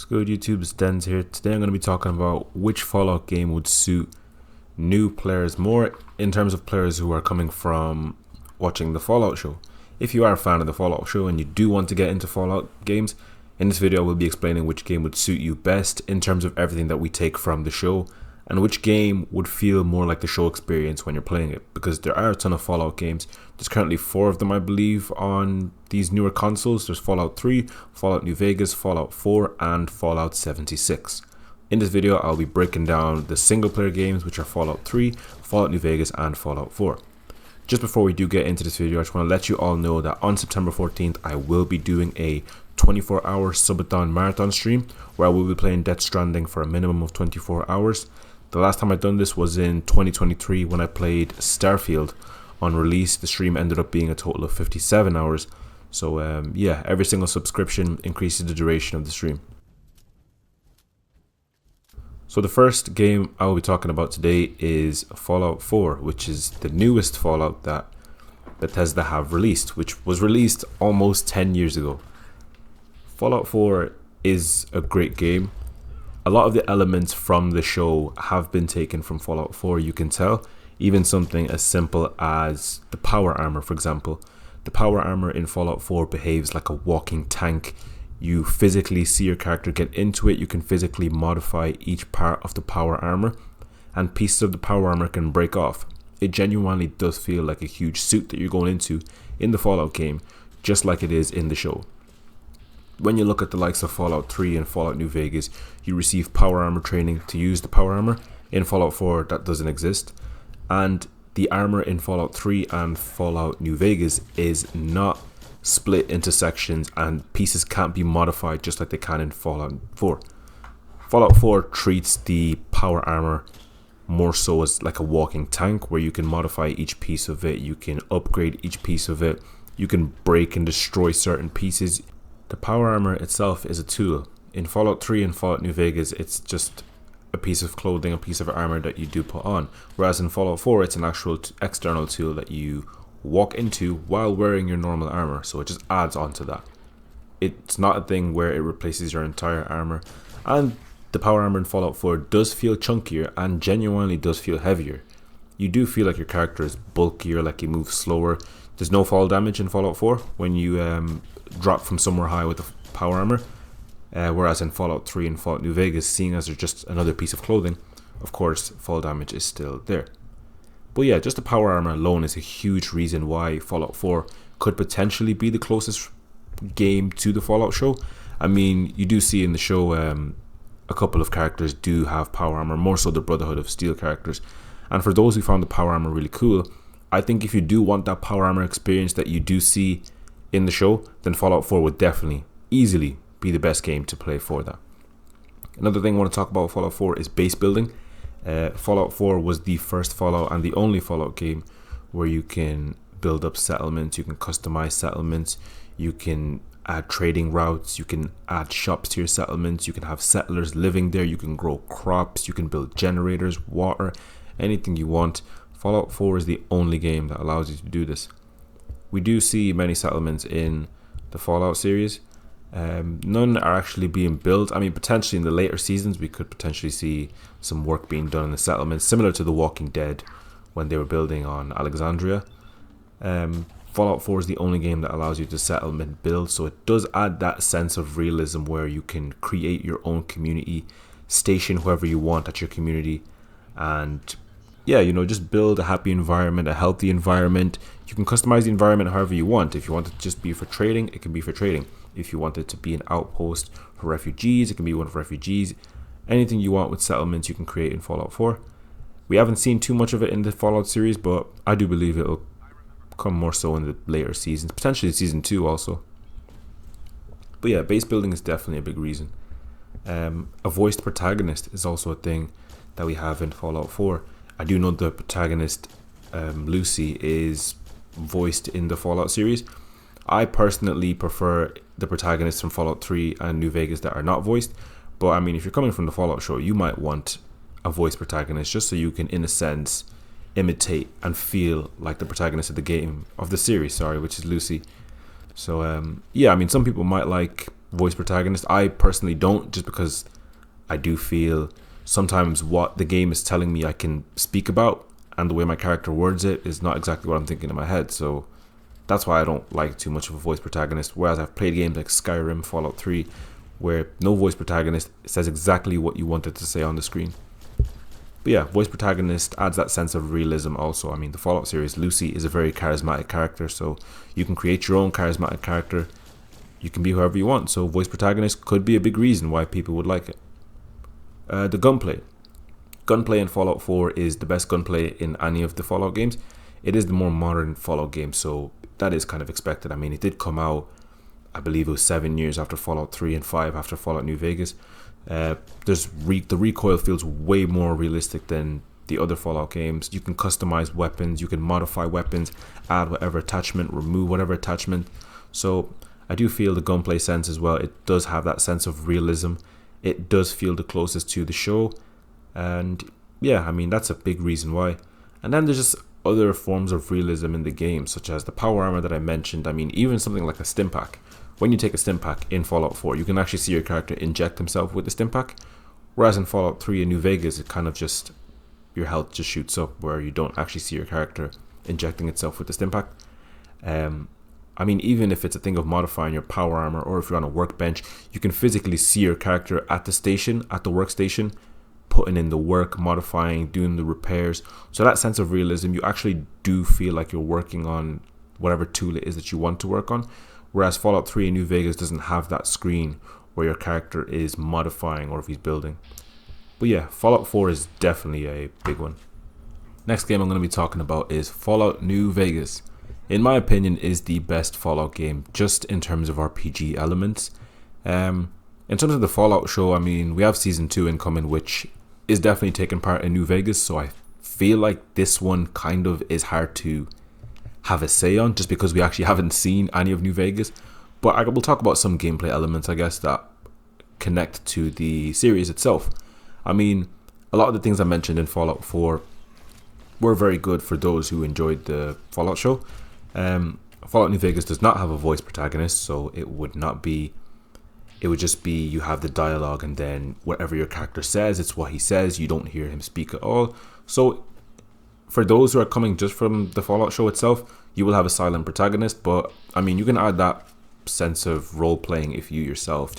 What's good, YouTube? It's Dens here. Today I'm going to be talking about which Fallout game would suit new players more in terms of players who are coming from watching the Fallout show. If you are a fan of the Fallout show and you do want to get into Fallout games, in this video I will be explaining which game would suit you best in terms of everything that we take from the show and which game would feel more like the show experience when you're playing it, because there are a ton of Fallout games. There's currently 4 of them, I believe, on these newer consoles. There's Fallout 3, Fallout New Vegas, Fallout 4 and Fallout 76. In this video I'll be breaking down the single player games, which are Fallout 3, Fallout New Vegas and Fallout 4. Just before we do get into this video, I just want to let you all know that on September 14th I will be doing a 24-hour subathon marathon stream where I will be playing Death Stranding for a minimum of 24 hours. The last time I've done this was in 2023 when I played Starfield on release. The stream ended up being a total of 57 hours. So yeah, every single subscription increases the duration of the stream. So the first game I will be talking about today is Fallout 4, which is the newest Fallout that Bethesda have released, which was released almost 10 years ago. Fallout 4 is a great game. A lot of the elements from the show have been taken from Fallout 4, you can tell. Even something as simple as the power armor, for example. The power armor in Fallout 4 behaves like a walking tank. You physically see your character get into it. You can physically modify each part of the power armor, and pieces of the power armor can break off. It genuinely does feel like a huge suit that you're going into in the Fallout game, just like it is in the show. When you look at the likes of Fallout 3 and Fallout New Vegas, you receive power armor training to use the power armor. In Fallout 4, that doesn't exist. And the armor in Fallout 3 and Fallout New Vegas is not split into sections, and pieces can't be modified just like they can in Fallout 4. Fallout 4 treats the power armor more so as like a walking tank where you can modify each piece of it, you can upgrade each piece of it, you can break and destroy certain pieces. The power armor itself is a tool. In Fallout 3 and Fallout New Vegas, it's just a piece of clothing, a piece of armor that you do put on. Whereas in Fallout 4, it's an actual external tool that you walk into while wearing your normal armor. So it just adds on to that. It's not a thing where it replaces your entire armor. And the power armor in Fallout 4 does feel chunkier and genuinely does feel heavier. You do feel like your character is bulkier, like you move slower. There's no fall damage in Fallout 4 when you drop from somewhere high with the power armor, whereas in Fallout 3 and Fallout New Vegas, seeing as they're just another piece of clothing, of course fall damage is still there. But yeah, just the power armor alone is a huge reason why Fallout 4 could potentially be the closest game to the Fallout show. I mean, you do see in the show a couple of characters do have power armor, more so the Brotherhood of Steel characters, and for those who found the power armor really cool, I think if you do want that power armor experience that you do see in the show, then Fallout 4 would definitely, easily be the best game to play for that. Another thing I want to talk about Fallout 4 is base building. Fallout 4 was the first Fallout and the only Fallout game where you can build up settlements, you can customize settlements, you can add trading routes, you can add shops to your settlements, you can have settlers living there, you can grow crops, you can build generators, water, anything you want. Fallout 4 is the only game that allows you to do this. We do see many settlements in the Fallout series. None are actually being built. I mean, potentially in the later seasons, we could potentially see some work being done in the settlements, similar to The Walking Dead when they were building on Alexandria. Fallout 4 is the only game that allows you to settlement build, so it does add that sense of realism where you can create your own community, station whoever you want at your community, and yeah, you know, just build a happy environment, a healthy environment. You can customize the environment however you want. If you want it to just be for trading, it can be for trading. If you want it to be an outpost for refugees, it can be one for refugees. Anything you want with settlements, you can create in Fallout 4. We haven't seen too much of it in the Fallout series, but I do believe it'll come more so in the later seasons, potentially season 2 also. But yeah, base building is definitely a big reason. A voiced protagonist is also a thing that we have in Fallout 4. I do know the protagonist, Lucy, is voiced in the Fallout series. I personally prefer the protagonists from Fallout 3 and New Vegas that are not voiced. But I mean, if you're coming from the Fallout show, you might want a voiced protagonist just so you can, in a sense, imitate and feel like the protagonist of the game, of the series, which is Lucy. So yeah, I mean, some people might like voice protagonist. I personally don't, just because I do feel sometimes what the game is telling me I can speak about and the way my character words it is not exactly what I'm thinking in my head. So that's why I don't like too much of a voice protagonist. Whereas I've played games like Skyrim, Fallout 3, where no voice protagonist says exactly what you wanted to say on the screen. But yeah, voice protagonist adds that sense of realism also. I mean, the Fallout series, Lucy is a very charismatic character, so you can create your own charismatic character. You can be whoever you want, so voice protagonist could be a big reason why people would like it. The gunplay. Gunplay in Fallout 4 is the best gunplay in any of the Fallout games. It is the more modern Fallout game, so that is kind of expected. I mean, it did come out, I believe it was 7 years after Fallout 3 and 5 after Fallout New Vegas. The recoil feels way more realistic than the other Fallout games. You can customize weapons, you can modify weapons, add whatever attachment, remove whatever attachment. So I do feel the gunplay sense as well, it does have that sense of realism. It does feel the closest to the show. And yeah, I mean, that's a big reason why. And then there's just other forms of realism in the game, such as the power armor that I mentioned. I mean, even something like a stim pack. When you take a stim pack in Fallout 4, you can actually see your character inject himself with the stim pack. Whereas in Fallout 3 and New Vegas, it kind of just, your health just shoots up where you don't actually see your character injecting itself with the stim pack. I mean, even if it's a thing of modifying your power armor, or if you're on a workbench, you can physically see your character at the station, at the workstation, putting in the work, modifying, doing the repairs. So that sense of realism, you actually do feel like you're working on whatever tool it is that you want to work on. Whereas Fallout 3 and New Vegas doesn't have that screen where your character is modifying or if he's building. But yeah, Fallout 4 is definitely a big one. Next game I'm going to be talking about is Fallout New Vegas. In my opinion, is the best Fallout game, just in terms of RPG elements. In terms of the Fallout show, I mean, we have Season 2 incoming, which is definitely taking part in New Vegas, so I feel like this one kind of is hard to have a say on, just because we actually haven't seen any of New Vegas. But I will talk about some gameplay elements, I guess, that connect to the series itself. I mean, a lot of the things I mentioned in Fallout 4 were very good for those who enjoyed the Fallout show. Fallout New Vegas does not have a voice protagonist, so it would just be you have the dialogue, and then whatever your character says, it's what he says. You don't hear him speak at all. So for those who are coming just from the Fallout show itself, you will have a silent protagonist. But I mean, you can add that sense of role playing if you yourself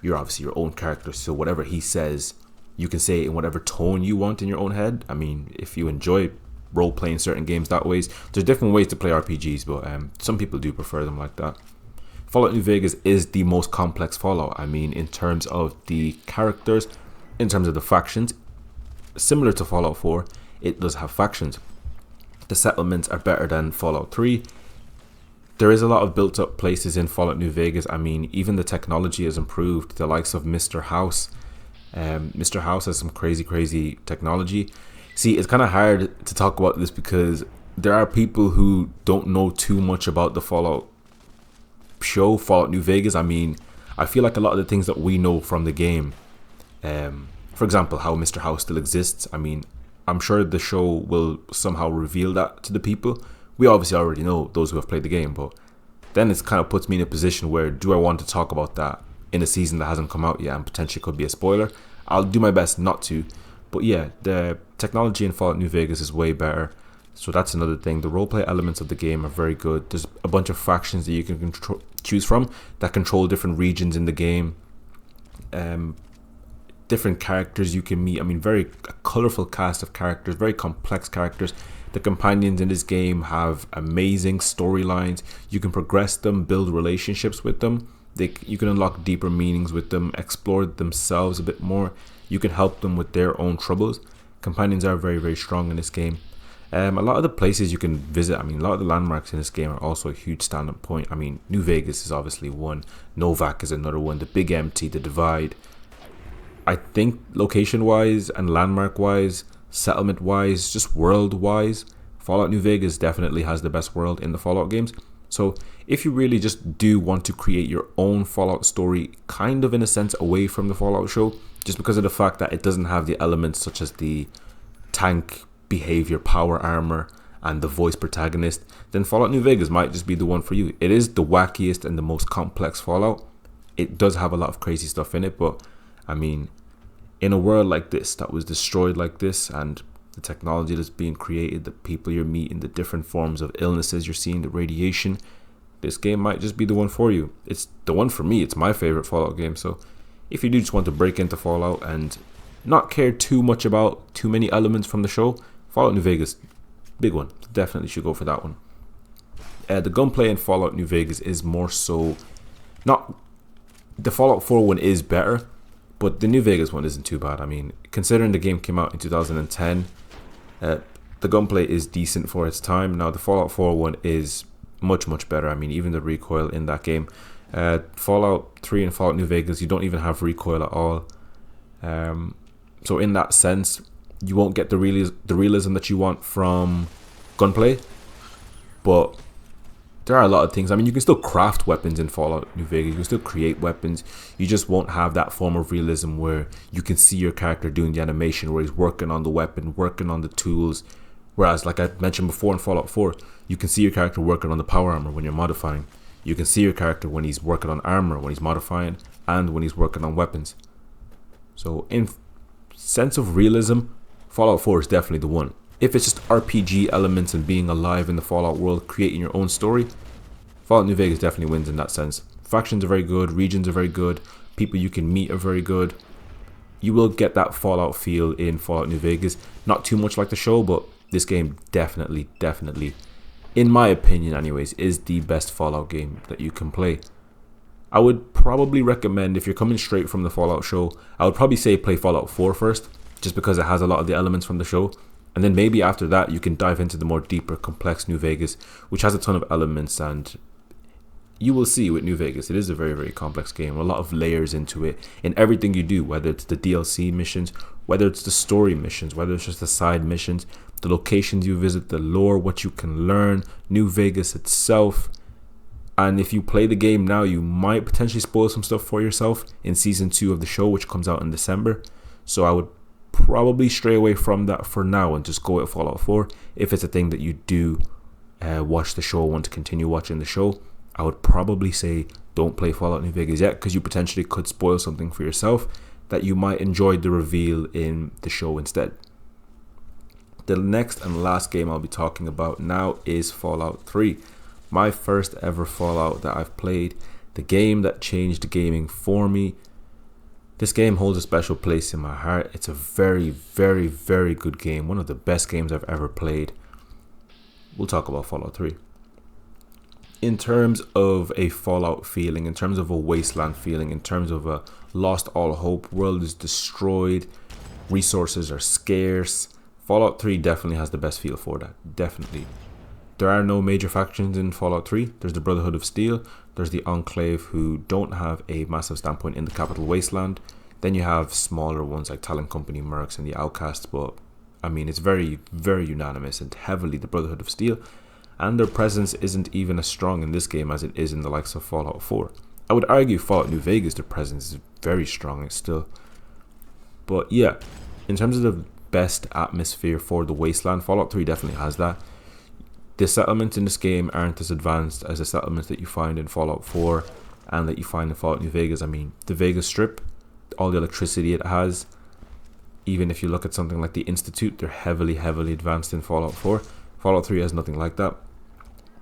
you're obviously your own character, so whatever he says, you can say it in whatever tone you want in your own head. I mean, if you enjoy role playing certain games that ways, there's different ways to play RPGs, but some people do prefer them like that. Fallout New Vegas is the most complex Fallout. I mean, in terms of the characters, in terms of the factions, similar to Fallout 4, it does have factions. The settlements are better than Fallout 3. There is a lot of built up places in Fallout New Vegas. I mean, even the technology has improved. The likes of Mr. House. Mr. House has some crazy technology. See, it's kind of hard to talk about this because there are people who don't know too much about the Fallout show, Fallout New Vegas. I mean, I feel like a lot of the things that we know from the game, for example, how Mr. House still exists, I mean, I'm sure the show will somehow reveal that to the people. We obviously already know, those who have played the game, but then it kind of puts me in a position where, do I want to talk about that in a season that hasn't come out yet and potentially could be a spoiler? I'll do my best not to. But yeah, the technology in Fallout New Vegas is way better. So that's another thing. The roleplay elements of the game are very good. There's a bunch of factions that you can choose from that control different regions in the game. Different characters you can meet. I mean, very colorful cast of characters, very complex characters. The companions in this game have amazing storylines. You can progress them, build relationships with them. You can unlock deeper meanings with them, explore themselves a bit more. You can help them with their own troubles. Companions are very strong in this game. A lot of the places you can visit, I mean, a lot of the landmarks in this game are also a huge stand-up point. I mean, New Vegas is obviously one. Novac is another one. The Big Empty, the Divide. I think location-wise and landmark-wise, settlement-wise, just world-wise, Fallout New Vegas definitely has the best world in the Fallout games. So if you really just do want to create your own Fallout story, kind of in a sense away from the Fallout show, just because of the fact that it doesn't have the elements such as the tank behavior, power armor, and the voice protagonist, then Fallout New Vegas might just be the one for you. It is the wackiest and the most complex Fallout. it does have a lot of crazy stuff in it, but I mean, in a world like this that was destroyed like this, and the technology that's being created, the people you're meeting, the different forms of illnesses you're seeing, the radiation, this game might just be the one for you. It's the one for me. It's my favorite Fallout game. So if you do just want to break into Fallout and not care too much about too many elements from the show, Fallout New Vegas, big one. Definitely should go for that one. The gunplay in Fallout New Vegas is more so, not, the Fallout 4 one is better, but the New Vegas one isn't too bad. I mean, considering the game came out in 2010, the gunplay is decent for its time. Now, the Fallout 4 one is much, much better. I mean, even the recoil in that game. Fallout 3 and Fallout New Vegas, you don't even have recoil at all. So in that sense, you won't get the realism that you want from gunplay. But there are a lot of things. I mean, you can still craft weapons in Fallout New Vegas. You can still create weapons. You just won't have that form of realism where you can see your character doing the animation, where he's working on the weapon, working on the tools. Whereas, like I mentioned before in Fallout 4, you can see your character working on the power armor when you're modifying. You can see your character when he's working on armor, when he's modifying, and when he's working on weapons. So in sense of realism, Fallout 4 is definitely the one. If it's just RPG elements and being alive in the Fallout world, creating your own story, Fallout New Vegas definitely wins in that sense. Factions are very good, regions are very good, people you can meet are very good. You will get that Fallout feel in Fallout New Vegas. Not too much like the show, but this game definitely, in my opinion anyways, is the best Fallout game that you can play. I would probably recommend, if you're coming straight from the Fallout show, I would probably say play Fallout 4 first, just because it has a lot of the elements from the show. And then maybe after that, you can dive into the more deeper, complex New Vegas, which has a ton of elements. And you will see with New Vegas, it is a very, very complex game. A lot of layers into it in everything you do, whether it's the DLC missions, whether it's the story missions, whether it's just the side missions, the locations you visit, the lore, what you can learn, New Vegas itself. And if you play the game now, you might potentially spoil some stuff for yourself in Season 2 of the show, which comes out in December. So I would probably stray away from that for now and just go with Fallout 4. If it's a thing that you do watch the show, want to continue watching the show, I would probably say don't play Fallout New Vegas yet, because you potentially could spoil something for yourself that you might enjoy the reveal in the show instead. The next and last game I'll be talking about now is Fallout 3. My first ever Fallout that I've played, the game that changed gaming for me. This game holds a special place in my heart. It's a very, very, very good game. One of the best games I've ever played. We'll talk about Fallout 3. In terms of a Fallout feeling, in terms of a wasteland feeling, in terms of a lost all hope, world is destroyed, resources are scarce, Fallout 3 definitely has the best feel for that. Definitely. There are no major factions in Fallout 3. There's the Brotherhood of Steel. There's the Enclave, who don't have a massive standpoint in the capital wasteland. Then you have smaller ones like Talon Company, Mercs, and the Outcasts. But I mean, it's very, very unanimous and heavily the Brotherhood of Steel. And their presence isn't even as strong in this game as it is in the likes of Fallout 4. I would argue Fallout New Vegas, their presence is very strong still. But yeah, in terms of the best atmosphere for the wasteland, Fallout 3 definitely has that. The settlements in this game aren't as advanced as the settlements that you find in Fallout 4 and that you find in Fallout New Vegas. I mean, the Vegas Strip, all the electricity it has, even if you look at something like the Institute, they're heavily, heavily advanced in Fallout 4. Fallout 3 has nothing like that.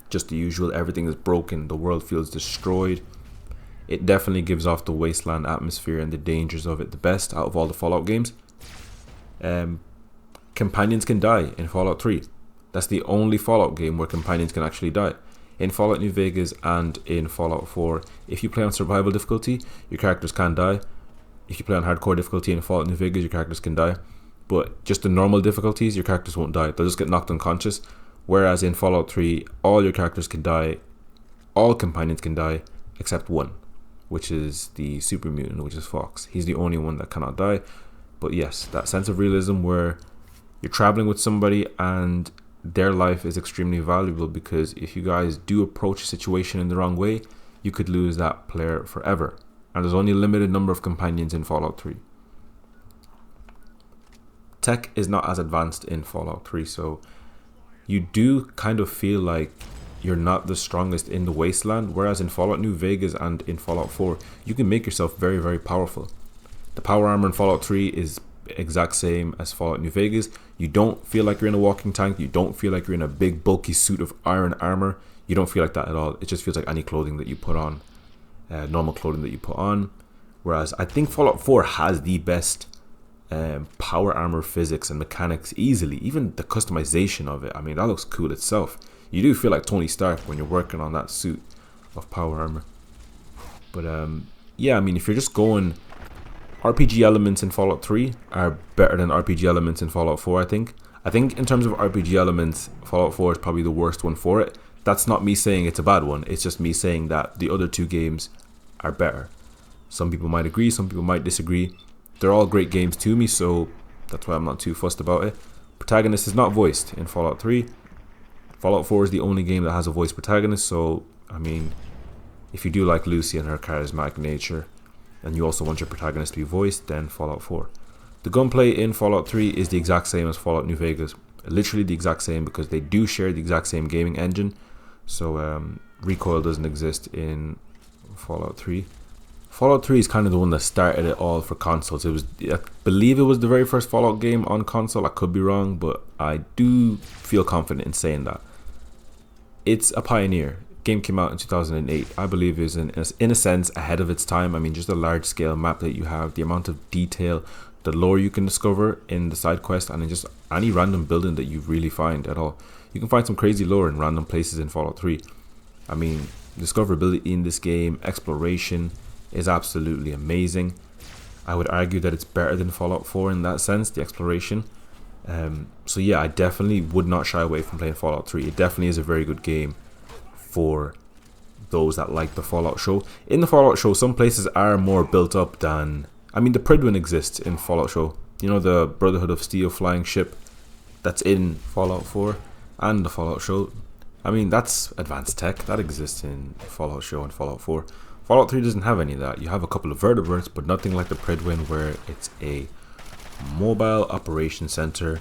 Just the usual, everything is broken, the world feels destroyed. It definitely gives off the wasteland atmosphere and the dangers of it the best out of all the Fallout games. Companions can die in Fallout 3. That's the only Fallout game where companions can actually die. In Fallout New Vegas and in Fallout 4, if you play on survival difficulty, your characters can die. If you play on hardcore difficulty in Fallout New Vegas, your characters can die. But just the normal difficulties, your characters won't die. They'll just get knocked unconscious. Whereas in Fallout 3, all your characters can die. All companions can die except one, which is the super mutant, which is Fox. He's the only one that cannot die. But yes, that sense of realism where you're traveling with somebody and their life is extremely valuable, because if you guys do approach a situation in the wrong way, you could lose that player forever. And there's only a limited number of companions in Fallout 3. Tech is not as advanced in Fallout 3, so you do kind of feel like you're not the strongest in the wasteland, whereas in Fallout New Vegas and in Fallout 4, you can make yourself very, very powerful. The power armor in Fallout 3 is exact same as Fallout New Vegas. You don't feel like you're in a walking tank. You don't feel like you're in a big bulky suit of iron armor. You don't feel like that at all. It just feels like any clothing that you put on, normal clothing that you put on. Whereas I think Fallout 4 has the best power armor physics and mechanics easily. Even the customization of it, I mean, that looks cool itself. You do feel like Tony Stark when you're working on that suit of power armor. But yeah, I mean, if you're just going, RPG elements in Fallout 3 are better than RPG elements in Fallout 4, I think. I think in terms of RPG elements, Fallout 4 is probably the worst one for it. That's not me saying it's a bad one. It's just me saying that the other two games are better. Some people might agree, some people might disagree. They're all great games to me, so that's why I'm not too fussed about it. Protagonist is not voiced in Fallout 3. Fallout 4 is the only game that has a voiced protagonist, so, I mean, if you do like Lucy and her charismatic nature, and you also want your protagonist to be voiced, then Fallout 4. The gunplay in Fallout 3 is the exact same as Fallout New Vegas. Literally the exact same, because they do share the exact same gaming engine. So recoil doesn't exist in Fallout 3. Fallout 3 is kind of the one that started it all for consoles. It was, I believe it was the very first Fallout game on console. I could be wrong, but I do feel confident in saying that. It's a pioneer. Game came out in 2008. I believe is in a sense ahead of its time. I mean, just the large scale map that you have, the amount of detail, the lore you can discover in the side quest, and in just any random building that you really find at all. You can find some crazy lore in random places in Fallout 3. I mean, discoverability in this game, exploration is absolutely amazing. I would argue that it's better than Fallout 4 in that sense, the exploration. So yeah, I definitely would not shy away from playing Fallout 3. It definitely is a very good game for those that like the Fallout show. In the Fallout show, some places are more built up than... I mean, the Prydwen exists in Fallout show. You know, the Brotherhood of Steel flying ship that's in Fallout 4 and the Fallout show. I mean, that's advanced tech. That exists in Fallout show and Fallout 4. Fallout 3 doesn't have any of that. You have a couple of vertebrates, but nothing like the Prydwen, where it's a mobile operation center.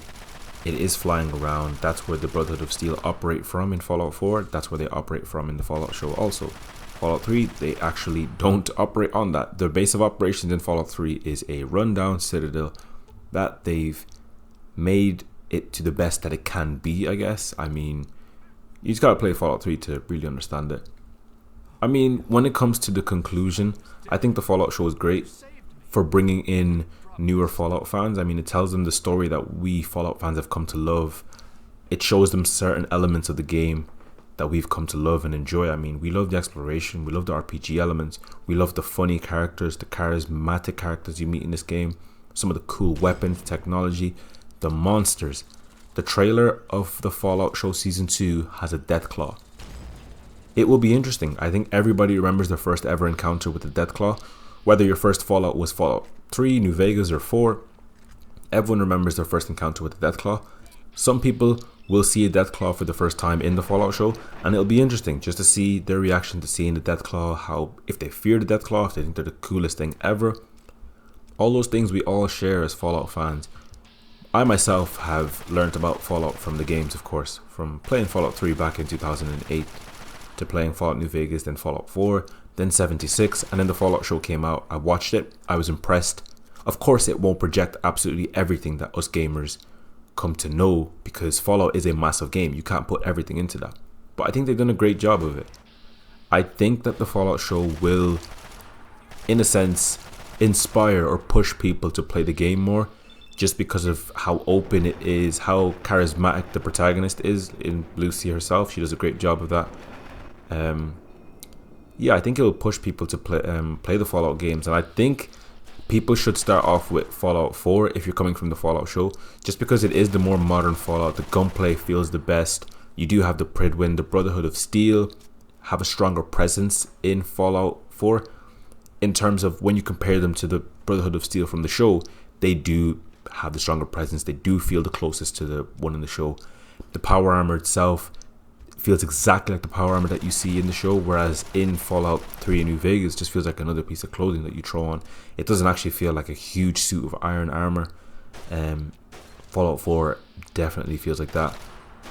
It is flying around. That's where the Brotherhood of Steel operate from in Fallout 4. That's where they operate from in the Fallout show also. Fallout 3, they actually don't operate on that. Their base of operations in Fallout 3 is a rundown citadel that they've made it to the best that it can be, I guess. I mean, you just gotta play Fallout 3 to really understand it. I mean, when it comes to the conclusion, I think the Fallout show is great for bringing in newer Fallout fans. I mean, it tells them the story that we Fallout fans have come to love. It shows them certain elements of the game that we've come to love and enjoy. I mean, we love the exploration, we love the RPG elements, we love the funny characters, the charismatic characters you meet in this game, some of the cool weapons, technology, the monsters. The trailer of the Fallout show Season 2 has a Deathclaw. It will be interesting. I think everybody remembers their first ever encounter with the Deathclaw. Whether your first Fallout was Fallout 3, New Vegas, or 4, everyone remembers their first encounter with the Deathclaw. Some people will see a Deathclaw for the first time in the Fallout show, and it'll be interesting just to see their reaction to seeing the Deathclaw, how, if they fear the Deathclaw, if they think they're the coolest thing ever. All those things we all share as Fallout fans. I myself have learnt about Fallout from the games, of course, from playing Fallout 3 back in 2008 to playing Fallout New Vegas, then Fallout 4, then 76, and then the Fallout show came out. I watched it, I was impressed. Of course, it won't project absolutely everything that us gamers come to know, because Fallout is a massive game. You can't put everything into that. But I think they've done a great job of it. I think that the Fallout show will, in a sense, inspire or push people to play the game more, just because of how open it is, how charismatic the protagonist is in Lucy herself. She does a great job of that. Yeah, I think it will push people to play the Fallout games, and I think people should start off with Fallout 4 if you're coming from the Fallout show, just because it is the more modern Fallout. The gunplay feels the best. You do have the Prydwen, the Brotherhood of Steel have a stronger presence in Fallout 4. In terms of when you compare them to the Brotherhood of Steel from the show, they do have the stronger presence. They do feel the closest to the one in the show. The power armor itself feels exactly like the power armor that you see in the show, whereas in Fallout 3 and New Vegas just feels like another piece of clothing that you throw on. It doesn't actually feel like a huge suit of iron armor. Fallout 4 definitely feels like that.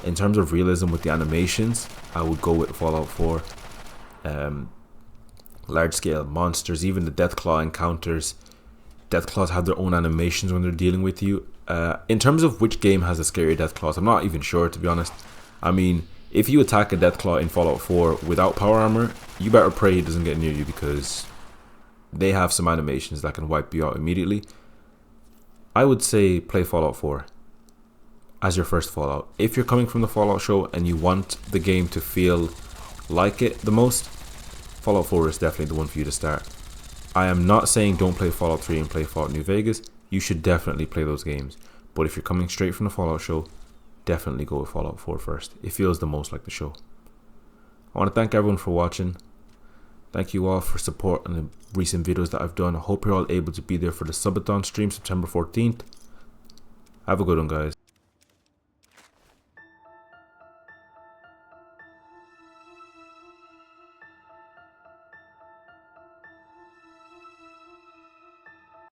In terms of realism with the animations, I would go with Fallout 4. Large scale monsters, even the Deathclaw encounters. Deathclaws have their own animations when they're dealing with you. In terms of which game has a scary Deathclaws, I'm not even sure, to be honest. I mean, if you attack a Deathclaw in Fallout 4 without power armor, you better pray he doesn't get near you, because they have some animations that can wipe you out immediately. I would say play Fallout 4 as your first Fallout. If you're coming from the Fallout show and you want the game to feel like it the most, Fallout 4 is definitely the one for you to start. I am not saying don't play Fallout 3 and play Fallout New Vegas. You should definitely play those games. But if you're coming straight from the Fallout show, definitely go with Fallout 4 first. It feels the most like the show. I want to thank everyone for watching. Thank you all for support on the recent videos that I've done. I hope you're all able to be there for the Subathon stream September 14th. Have a good one, guys.